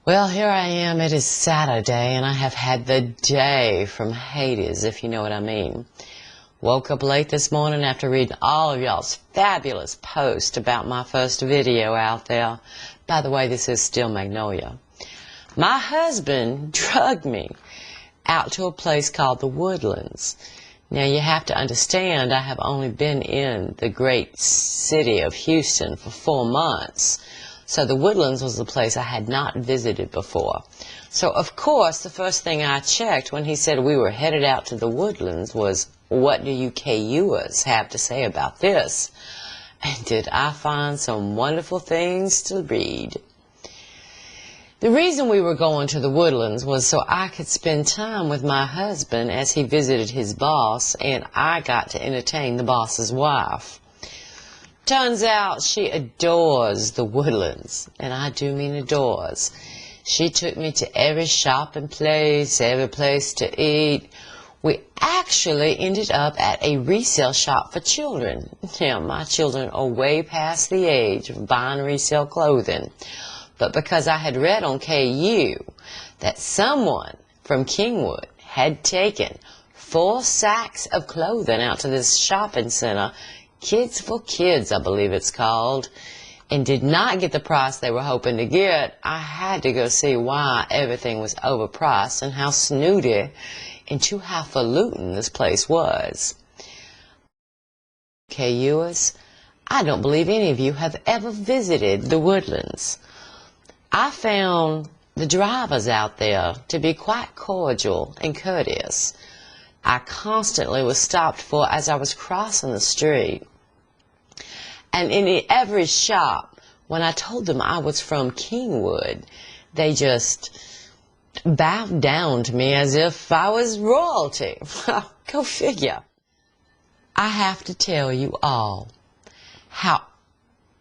Well, here I am. It is Saturday, and I have had the day from Hades, if you know what I mean. Woke up late this morning after reading all of y'all's fabulous posts about my first video out there. By the way, this is SteeleMagnolia. My husband drugged me out to a place called the Woodlands. Now, you have to understand, I have only been in the great city of Houston for 4 months. So the Woodlands was the place I had not visited before. So, of course, the first thing I checked when he said we were headed out to the Woodlands was, what do you KUers have to say about this? And did I find some wonderful things to read. The reason we were going to the Woodlands was so I could spend time with my husband as he visited his boss, and I got to entertain the boss's wife. Turns out she adores the Woodlands, and I do mean adores. She took me to every shopping place, every place to eat. We actually ended up at a resale shop for children. Now, my children are way past the age of buying resale clothing. But because I had read on KU that someone from Kingwood had taken 4 sacks of clothing out to this shopping center, Kids for Kids, I believe it's called, and did not get the price they were hoping to get, I had to go see why everything was overpriced and how snooty and too highfalutin this place was. KUers, I don't believe any of you have ever visited the Woodlands. I found the drivers out there to be quite cordial and courteous. I constantly was stopped for as I was crossing the street. And in every shop, when I told them I was from Kingwood, they just bowed down to me as if I was royalty. Go figure. I have to tell you all how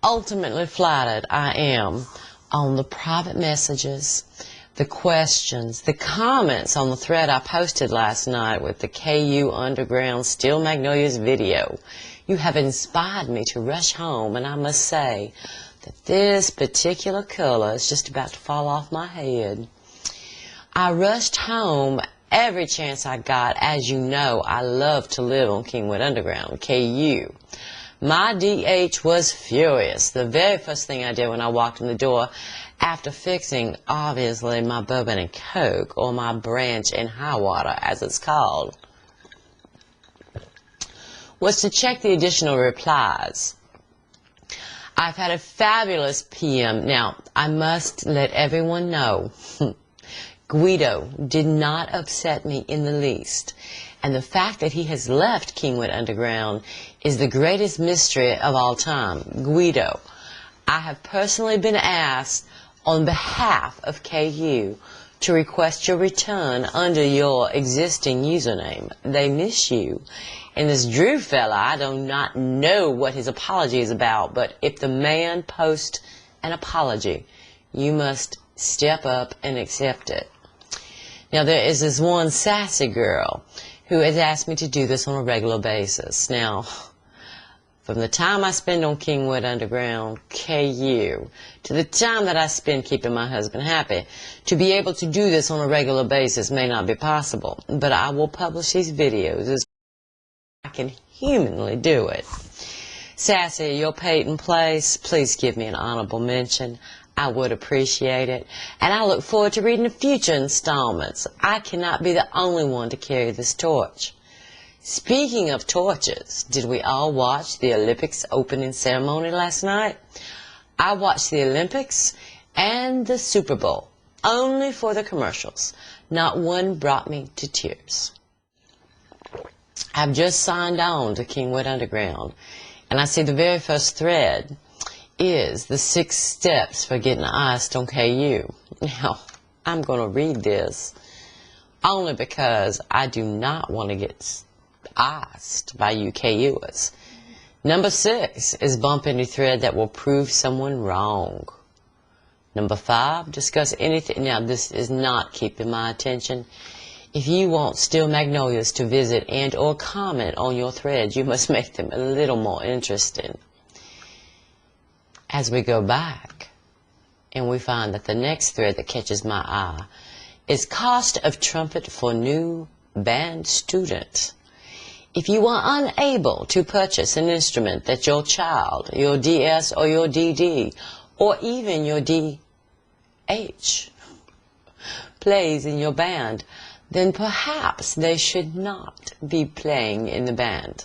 ultimately flattered I am on the private messages, the questions, the comments on the thread I posted last night with the Kingwood Undergrounds SteeleMagnolia's video. You have inspired me to rush home, and I must say that this particular color is just about to fall off my head. I rushed home every chance I got. As you know, I love to live on Kingwood Underground, KU. My DH was furious. The very first thing I did when I walked in the door, after fixing, obviously, my bourbon and coke, or my branch and high water, as it's called, was to check the additional replies. I've had a fabulous PM. Now, I must let everyone know, Guido did not upset me in the least. And the fact that he has left Kingwood Underground is the greatest mystery of all time. Guido, I have personally been asked on behalf of KU to request your return under your existing username. They miss you. And this Drew fella, I do not know what his apology is about, but if the man posts an apology, you must step up and accept it. Now, there is this one sassy girl who has asked me to do this on a regular basis. Now, from the time I spend on Kingwood Underground, KU, to the time that I spend keeping my husband happy, to be able to do this on a regular basis may not be possible, but I will publish these videos as I can humanly do it. Sassy, your Peyton place, please give me an honorable mention. I would appreciate it. And I look forward to reading the future installments. I cannot be the only one to carry this torch. Speaking of torches, did we all watch the Olympics opening ceremony last night? I watched the Olympics and the Super Bowl, only for the commercials. Not one brought me to tears. I've just signed on to Kingwood Underground, and I see the very first thread is the 6 steps for getting iced on KU. Now, I'm going to read this only because I do not want to get iced by you KUers. Number 6 is bump any thread that will prove someone wrong. Number 5, discuss anything. Now, this is not keeping my attention. If you want SteeleMagnolias to visit and or comment on your threads, you must make them a little more interesting. As we go back And we find that the next thread that catches my eye is cost of trumpet for new band student. If you are unable to purchase an instrument that your child, your DS or your DD, or even your DH plays in your band, then perhaps they should not be playing in the band.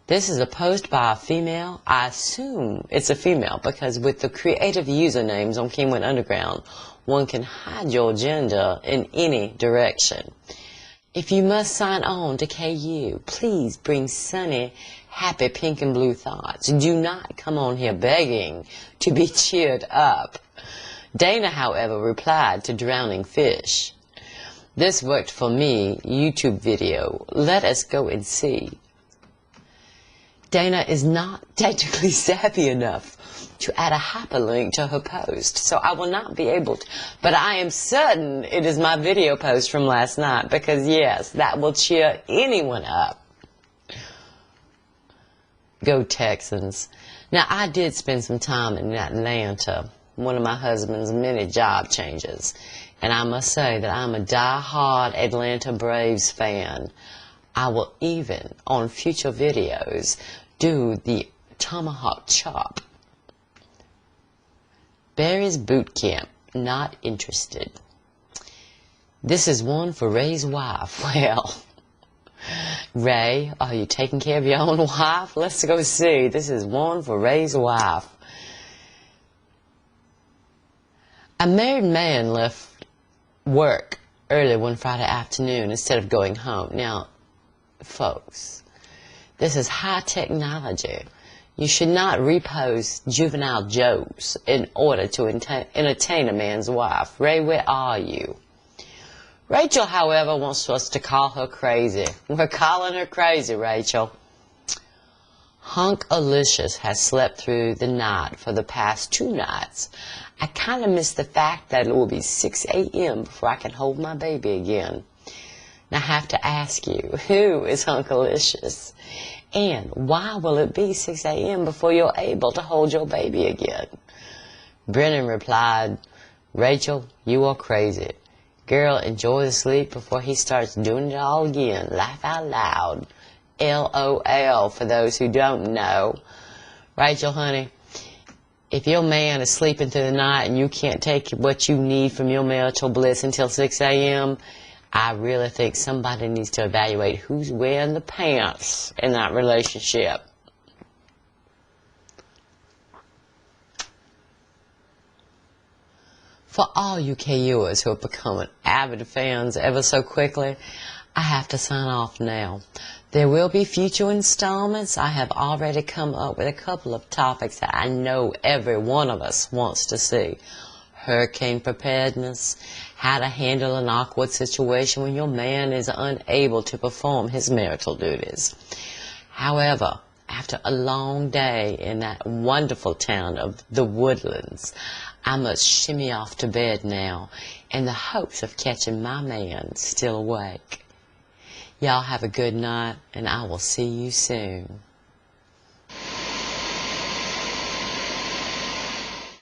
This is a post by a female. I assume it's a female because with the creative usernames on Kingwood Underground, one can hide your gender in any direction. If you must sign on to KU, please bring sunny, happy pink and blue thoughts. Do not come on here begging to be cheered up. Dana, however, replied to Drowning Fish. This worked for me, YouTube video. Let us go and see. Dana is not technically savvy enough to add a hyperlink to her post, so I will not be able to, but I am certain it is my video post from last night, because yes, that will cheer anyone up. Go Texans. Now, I did spend some time in Atlanta, one of my husband's many job changes, and I must say that I'm a die-hard Atlanta Braves fan. I will even, on future videos, do the tomahawk chop. Barry's boot camp, not interested. This is one for Ray's wife. Well, Ray, are you taking care of your own wife? Let's go see. This is one for Ray's wife. A married man left work early one Friday afternoon instead of going home. Now, folks, this is high technology. You should not repost juvenile jokes in order to entertain a man's wife. Ray, where are you? Rachel, however, wants us to call her crazy. We're calling her crazy, Rachel. Hunkalicious has slept through the night for the past 2 nights. I kind of miss the fact that it will be 6 a.m. before I can hold my baby again. Now, I have to ask you, who is Hunkalicious? And why will it be 6 a.m. before you're able to hold your baby again? Brennan replied, Rachel, you are crazy. Girl, enjoy the sleep before he starts doing it all again. Laugh out loud. LOL for those who don't know. Rachel, honey, if your man is sleeping through the night and you can't take what you need from your marital bliss until 6 a.m., I really think somebody needs to evaluate who's wearing the pants in that relationship. For all you KUers who have become avid fans ever so quickly, I have to sign off now. There will be future installments. I have already come up with a couple of topics that I know every one of us wants to see. Hurricane preparedness, how to handle an awkward situation when your man is unable to perform his marital duties. However, after a long day in that wonderful town of the Woodlands, I must shimmy off to bed now in the hopes of catching my man still awake. Y'all have a good night, and I will see you soon.